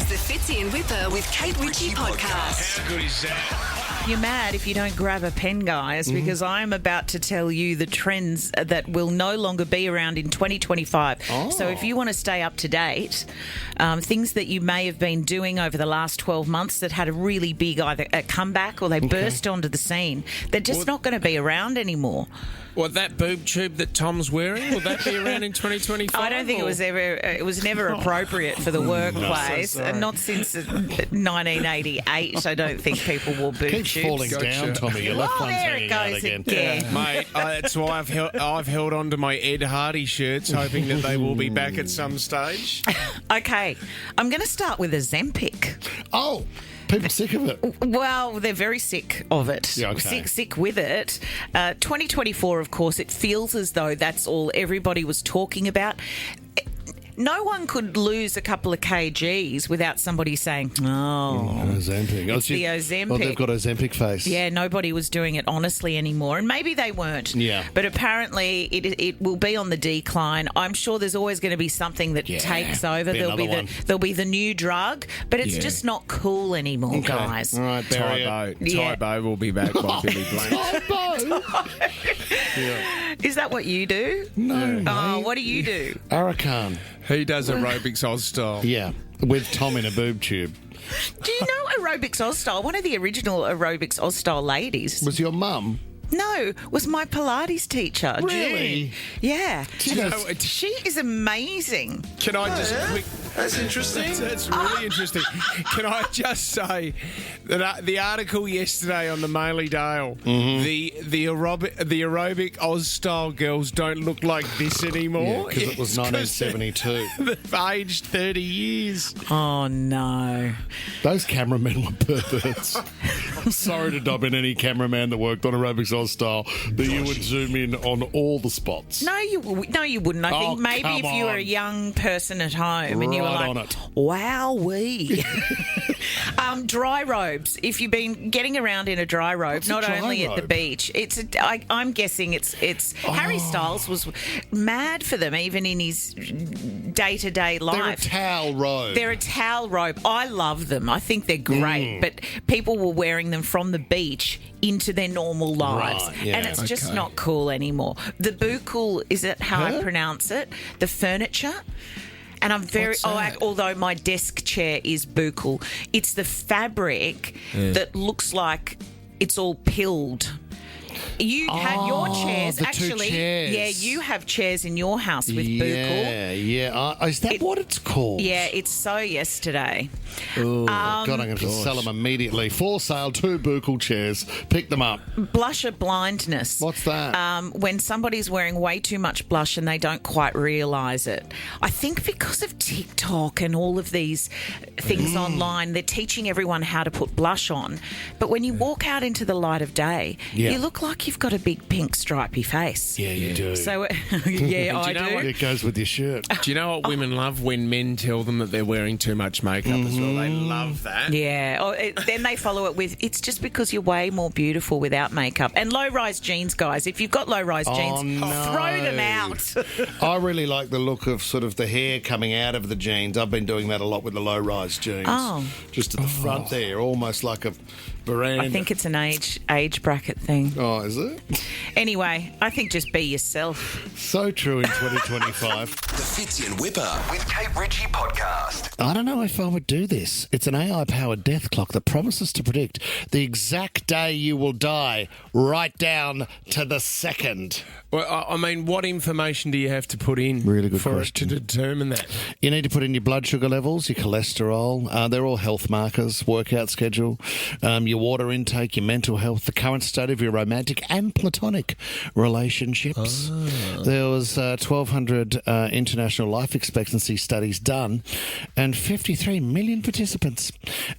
the Fitzy and Whipper with Kate Ritchie podcast. How good is that? You're mad if you don't grab a pen, guys, because I'm about to tell you the trends that will no longer be around in 2025. So if you want to stay up to date, things that you may have been doing over the last 12 months that had a really big either a comeback or they burst onto the scene, they're just not going to be around anymore. What, that boob tube that Tom's wearing, will that be around in 2025? I don't think it was never appropriate for the workplace, and not since 1988. I don't think people wore boob Keeps tubes. falling down, Tommy. Your left one's there it hanging out goes again. again. Mate, that's why I've held on to my Ed Hardy shirts, hoping that they will be back at some stage. Okay, I'm going to start with Ozempic. Oh, people sick of it. Well, they're very sick of it. Yeah, okay. Sick with it. 2024, of course, it feels as though that's all everybody was talking about. No one could lose a couple of kgs without somebody saying, Ozempic. It's the Ozempic. Well, they've got Ozempic face. Yeah, nobody was doing it honestly anymore. And maybe they weren't. Yeah. But apparently it will be on the decline. I'm sure there's always going to be something that takes over. Be There'll be the new drug, but it's just not cool anymore, guys. All right, bury it. Tybo will be back by Billy Blank. Is that what you do? No, Oh, mate. what do you do? Arakan. He does aerobics Oz style. Yeah, with Tom in a boob tube. Do you know Aerobics Oz Style? One of the original Aerobics Oz Style ladies. Was your mum? No, was my Pilates teacher. Really? June. Yeah. know, She is amazing. Can I just quick... That's interesting. That's really interesting. Can I just say that the article yesterday on the Maily Dale, the aerobic Oz style girls don't look like this anymore. Because it was 1972. They've aged 30 years. Oh, no. Those cameramen were perverts. I'm sorry to dub in any cameraman that worked on Aerobics Oz Style, but you would zoom in on all the spots. No, you wouldn't. I think maybe come if you were a on. young person at home and you were Right like, on it. wowee. Dry robes. If you've been getting around in a dry robe, What's a not dry only at the robe? beach, I'm guessing it's Harry Styles was mad for them even in his day-to-day They're a life. towel robe. They're a towel robe. I love them. I think they're great. But people were wearing them from the beach into their normal lives. Right, yeah. And it's just not cool anymore. The buckle, is it how I pronounce it? The furniture. And I'm very... although my desk chair is buckle, it's the fabric that looks like it's all pilled. You had your chairs, the two actually. chairs. Yeah, you have chairs in your house with buckle. Yeah. Is that what it's called? Yeah, it's so yesterday. Oh, God, I'm going to sell them immediately. For sale, 2 buccal chairs. Pick them up. Blusher blindness. What's that? When somebody's wearing way too much blush and they don't quite realise it. I think because of TikTok and all of these things online, they're teaching everyone how to put blush on. But when you walk out into the light of day, you look like you've got a big pink stripy face. Yeah, you do. So, I do. It goes with your shirt. Do you know what women love? When men tell them that they're wearing too much makeup as well. They love that. Yeah. Then they follow it with, it's just because you're way more beautiful without makeup. And low-rise jeans, guys. If you've got low-rise jeans, throw them out. I really like the look of sort of the hair coming out of the jeans. I've been doing that a lot with the low-rise jeans. Oh. Just at the front there, almost like a veranda. I think it's an age bracket thing. Oh, is it? Anyway, I think just be yourself. So true in 2025. The Fitzy and Whipper with Kate Ritchie podcast. I don't know if I would do this. It's an AI-powered death clock that promises to predict the exact day you will die, right down to the second. Well, I mean, what information do you have to put in Really good for question. it to determine that? You need to put in your blood sugar levels, your cholesterol. They're all health markers, workout schedule, your water intake, your mental health, the current state of your romantic and platonic relationships. There was 1,200 international life expectancy studies done and 53 million participants.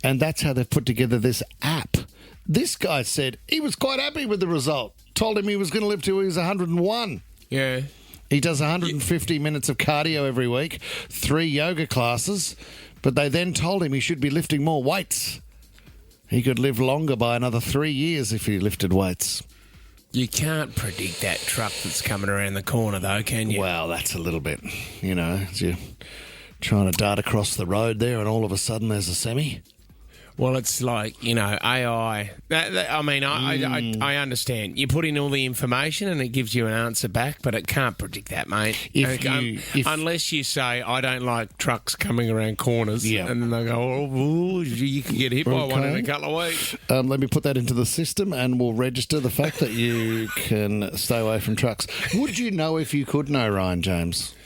And that's how they've put together this app. This guy said he was quite happy with the result. Told him he was going to live till he was 101. Yeah. He does 150 minutes of cardio every week, 3 yoga classes, but they then told him he should be lifting more weights. He could live longer by another 3 years if he lifted weights. You can't predict that truck that's coming around the corner, though, can you? Well, that's a little bit, as you trying to dart across the road there, and all of a sudden there's a semi. Well, it's like, AI. I understand. You put in all the information and it gives you an answer back, but it can't predict that, mate. Unless you say, I don't like trucks coming around corners, and then they go, you can get hit by one in a couple of weeks. Let me put that into the system and we'll register the fact that you can stay away from trucks. Would you know if you could know, Ryan James?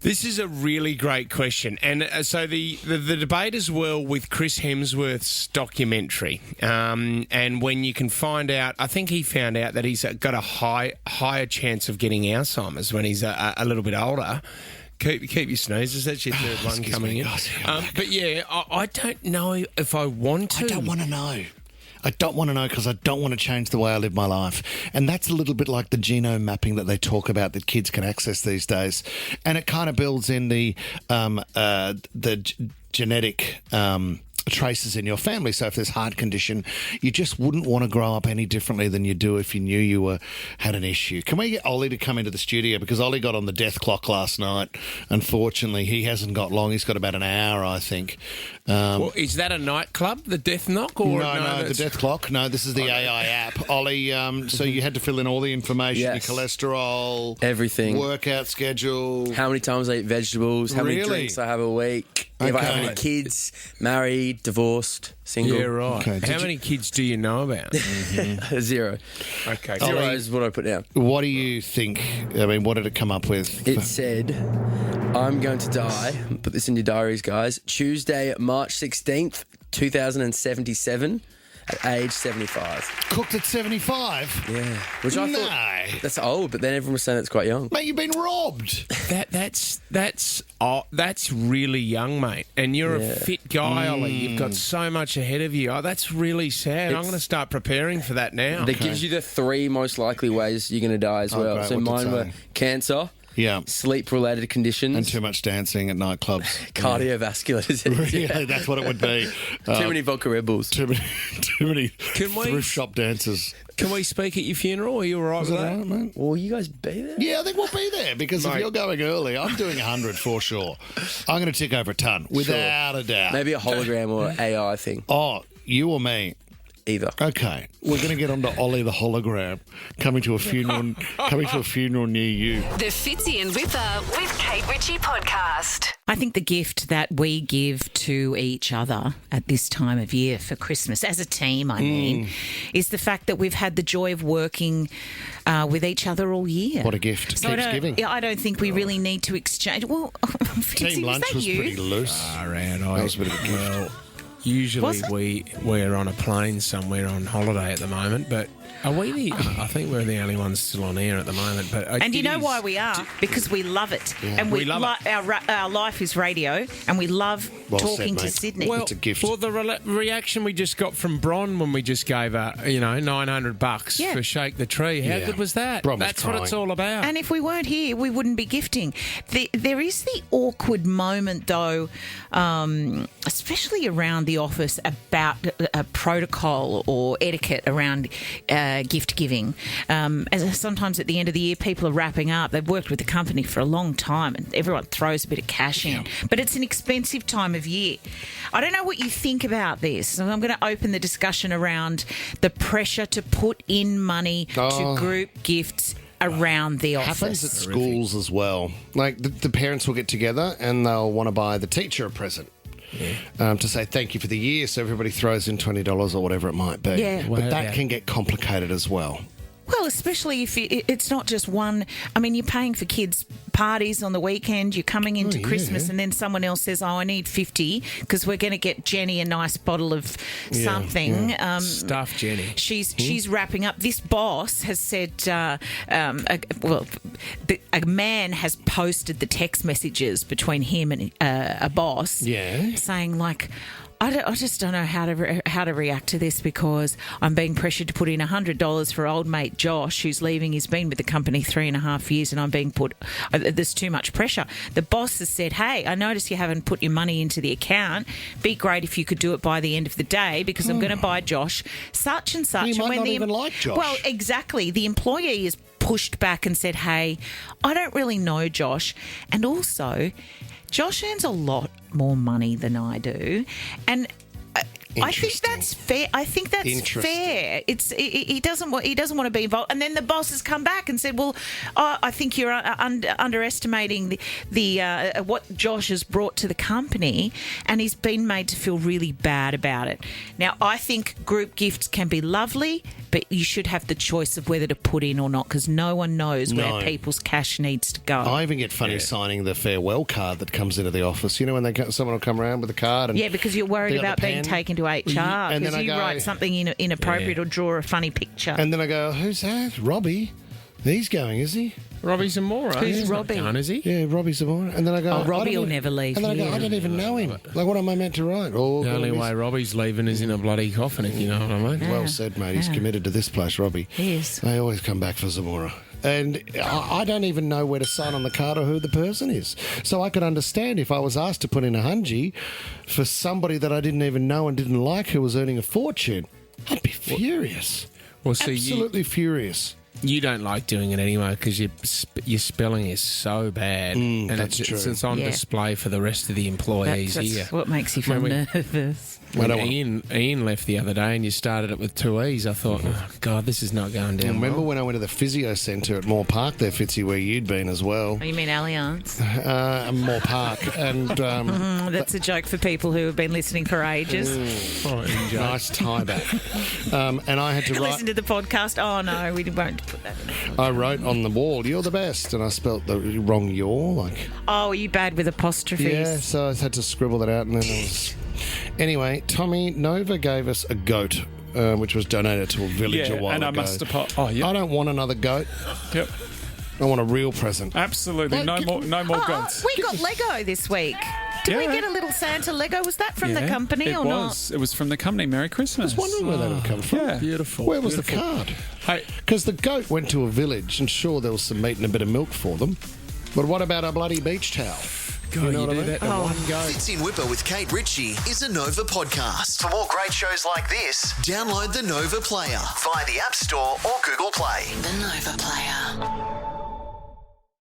This is a really great question. And so the debate as well with Chris Hemsworth's documentary, and when you can find out, I think he found out that he's got a higher chance of getting Alzheimer's when he's a little bit older. Keep your sneezes. That's your third one coming in. But yeah, I don't know if I want to. I don't want to know. I don't want to know because I don't want to change the way I live my life. And that's a little bit like the genome mapping that they talk about that kids can access these days. And it kind of builds in the genetic traces in your family. So if there's heart condition, you just wouldn't want to grow up any differently than you do if you knew you had an issue. Can we get Ollie to come into the studio? Because Ollie got on the death clock last night. Unfortunately, he hasn't got long. He's got about an hour, I think. Well, is that a nightclub, the Death Knock? Or No, the Death Clock. No, this is the AI app. Ollie, so you had to fill in all the information, your cholesterol, everything, workout schedule, how many times I eat vegetables, how many drinks I have a week, if I have any kids, married, divorced, single. Yeah, right. Okay. How many kids do you know about? Zero. Okay. Zero is what I put down. What do you think? I mean, what did it come up with? It said, I'm going to die, put this in your diaries, guys, Tuesday, March 16th, 2077, at age 75. Cooked at 75? Yeah. Which I thought, that's old, but then everyone was saying it's quite young. Mate, you've been robbed. That's really young, mate. And you're a fit guy, Ollie. You've got so much ahead of you. Oh, that's really sad. I'm going to start preparing for that now. That gives you the 3 most likely ways you're going to die as well. Great. So mine were cancer, sleep-related conditions, and too much dancing at nightclubs. Cardiovascular disease. Yeah, that's what it would be. Too many vodka Red Bulls. Too many thrift shop dancers. Can we speak at your funeral? Are you all right with that? Right, mate? Will you guys be there? Yeah, I think we'll be there because if you're going early, I'm doing 100 for sure. I'm going to tick over a ton, without a doubt. Maybe a hologram or AI thing. Oh, you or me? Either. Okay, we're going to get onto Ollie the hologram coming to a funeral near you. The Fitzy and Whipper with Kate Ritchie podcast. I think the gift that we give to each other at this time of year for Christmas, as a team, I mean, is the fact that we've had the joy of working with each other all year. What a gift. So Keeps giving. I don't think we really need to exchange. Well, Fitzy, Team lunch was pretty loose. That was a bit of a gift. Usually we're on a plane somewhere on holiday at the moment, but are we I think we're the only ones still on air at the moment. But and you know why we are? Because we love it. Yeah. And we love it. Our life is radio, and we love talking to Sydney. Well, it's a gift. Well, the reaction we just got from Bron when we just gave her, $900 for Shake the Tree. How good was that? That's what it's all about. And if we weren't here, we wouldn't be gifting. There is the awkward moment, though, especially around the office, about a protocol or etiquette around gift giving. As sometimes at the end of the year, people are wrapping up. They've worked with the company for a long time and everyone throws a bit of cash in. But it's an expensive time of year. I don't know what you think about this. So I'm going to open the discussion around the pressure to put in money to group gifts around the office. Happens at schools as well. Like the parents will get together and they'll want to buy the teacher a present. To say thank you for the year, so everybody throws in $20 or whatever it might be. Yeah. But that can get complicated as well. Well, especially if it's not just one. I mean, you're paying for kids' parties on the weekend. You're coming into Christmas, and then someone else says, "Oh, I need 50 because we're going to get Jenny a nice bottle of something." Stuff, Jenny. She's wrapping up. This boss has said, a man has posted the text messages between him and a boss, saying like, I just don't know how to react to this because I'm being pressured to put in $100 for old mate Josh, who's leaving. He's been with the company 3.5 years, and I'm being put. There's too much pressure. The boss has said, "Hey, I notice you haven't put your money into the account. Be great if you could do it by the end of the day because I'm going to buy Josh such and such." He and might when not even like Josh. Well, exactly. The employee has pushed back and said, "Hey, I don't really know Josh," and also, Josh earns a lot more money than I do, and I think that's fair. I think that's fair. He doesn't want to be involved. And then the boss has come back and said, "Well, I think you're underestimating the what Josh has brought to the company," and he's been made to feel really bad about it. Now, I think group gifts can be lovely, but you should have the choice of whether to put in or not, because no one knows where people's cash needs to go. I even get funny signing the farewell card that comes into the office. You know, when someone will come around with a card, and because you're worried about being taken to HR because you write something inappropriate or draw a funny picture. And then I go, "Who's that? Robbie? He's going, is he? Robbie Zamora. Who's Robbie? Not going, is he? Yeah, Robbie Zamora." And then I go, Robbie will never leave. And then I go, "I don't even know him. Like, what am I meant to write?" The only way Robbie's leaving is in a bloody coffin, if you know what I mean. Well said, mate. He's committed to this place, Robbie. He is. They always come back for Zamora. And I don't even know where to sign on the card or who the person is. So I could understand if I was asked to put in a hungy for somebody that I didn't even know and didn't like who was earning a fortune. I'd be furious. Well, so absolutely furious. You don't like doing it anyway because your spelling is so bad, and that's true. It's on display for the rest of the employees That's here. what makes you feel nervous. When Ian left the other day and you started it with 2 E's, I thought, oh, God, this is not going down. Remember well. when I went to the physio centre at Moore Park there, Fitzy, where you'd been as well? Oh, you mean Allianz? Moore Park. And that's a joke for people who have been listening for ages. Nice tie back. And I had to write... Listen to the podcast. Oh, no, we won't put that in. I wrote on the wall, "You're the best," and I spelt the wrong "you're." Like, oh, are you bad with apostrophes? Yeah, so I had to scribble that out, and then I was... Anyway, Tommy, Nova gave us a goat, which was donated to a village a while ago. I must apologize. Oh, yeah. I don't want another goat. Yep. I want a real present. Absolutely. No more goats. We got Lego this week. Did we get a little Santa Lego? Was that from the company or not? It was from the company. Merry Christmas. I was wondering where that had come from. Yeah. Beautiful. Where was the card? Because the goat went to a village, and sure, there was some meat and a bit of milk for them. But what about a bloody beach towel? God, you know what I mean? That in one go. Fits in Whipper with Kate Ritchie is a Nova podcast. For more great shows like this, download the Nova Player via the App Store or Google Play. The Nova Player.